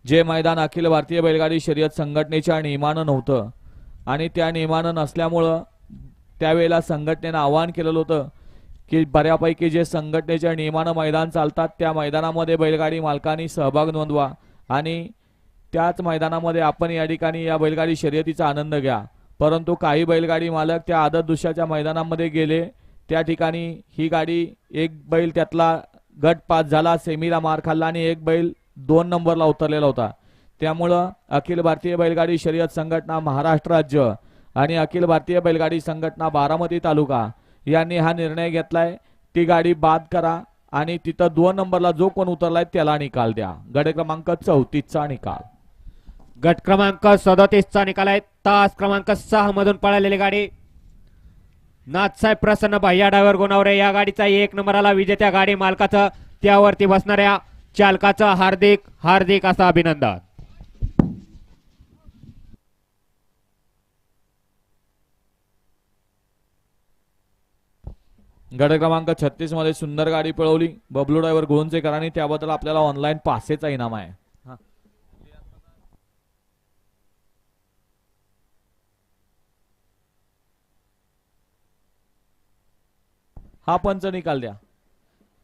जे मैदान अखिल भारतीय बैलगाडी शर्यत संघटनेच्या नियमानं नव्हतं आणि त्या नियमानं नसल्यामुळं त्यावेळेला संघटनेनं आवाहन केलेलं होतं की बऱ्यापैकी जे संघटनेच्या नियमानं मैदान चालतात त्या मैदानामध्ये बैलगाडी मालकांनी सहभाग नोंदवा आणि त्याच मैदानामध्ये आपण या ठिकाणी या बैलगाडी शर्यतीचा आनंद घ्या। परंतु काही बैलगाडी मालक त्या आदत दुसऱ्याच्या मैदानामध्ये गेले, त्या ठिकाणी ही गाडी एक बैल त्यातला गट पास झाला, सेमीला मार खाल्ला आणि एक बैल 2 नंबरला उतरलेला होता। त्यामुळं अखिल भारतीय बैलगाडी शर्यत संघटना महाराष्ट्र राज्य आणि अखिल भारतीय बैलगाडी संघटना बारामती तालुका यांनी हा निर्णय घेतलाय, ती गाडी बाद करा आणि तिथं 2 नंबरला जो कोण उतरलाय त्याला निकाल द्या। गट क्रमांक 34चा निकाल। गट क्रमांक 37चा निकाल आहे। तास क्रमांक 6 मधून पळालेली गाडी नाथसाहेब प्रसन्न भैया ड्रायव्हर गोनावरे या गाडीचा 1 नंबरला विजेत्या गाडी मालकाचं त्यावरती बसणाऱ्या चालकाचं हार्दिक हार्दिक असं अभिनंदन। गट क्रमांक 36 मध्ये सुंदर गाडी पळवली बबलू ड्रायव्हर गोंजेकरांनी, त्याबद्दल आपल्याला ऑनलाईन पासेचा इनाम आहे। हा पंच निकाल द्या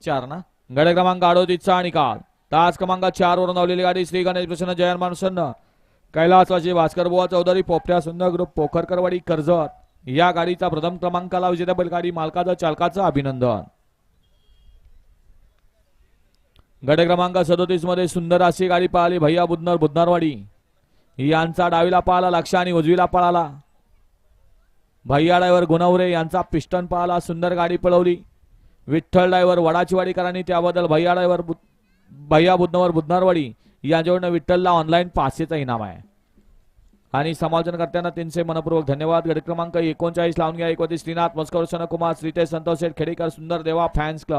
4 ना। गट क्रमांक 38चा निकाल। तास क्रमांक 4 वरून धावलेली गाडी श्री गणेश प्रसन्न जयन मानसन्न कैलासवासी भास्कर बुवा चौधरी पोपट्या सुंदर ग्रुप पोखरकरवाडी कर्जत या गाडीचा प्रथम क्रमांकाला विजेत्या बैलगाडी मालकाचं चालकाचं अभिनंदन। गट क्रमांक 37 मध्ये सुंदर अशी गाडी पळाली भैया बुधनर बुधनरवाडी यांचा डावीला पळाला लक्ष आणि उजवीला पळाला भैया ड्रायव्हर गुणवरे यांचा पिस्टन पळाला, सुंदर गाडी पळवली विठ्ठल ड्रायव्हर वडाचीवाडीकरांनी, त्याबद्दल भैया बुधनवर बुधनरवाडी यांच्याकडून विठ्ठलला ऑनलाईन पासेचा इनाम आहे आणि समालोचनकर्त्यांना त्यांचे मनपूर्वक धन्यवाद। गट क्रमांक 39 लावून घ्या 31 श्रीनाथ मस्कर कुमार श्रीतेज संतोष शेठ खेडेकर सुंदर देवा फॅन्स क्लब।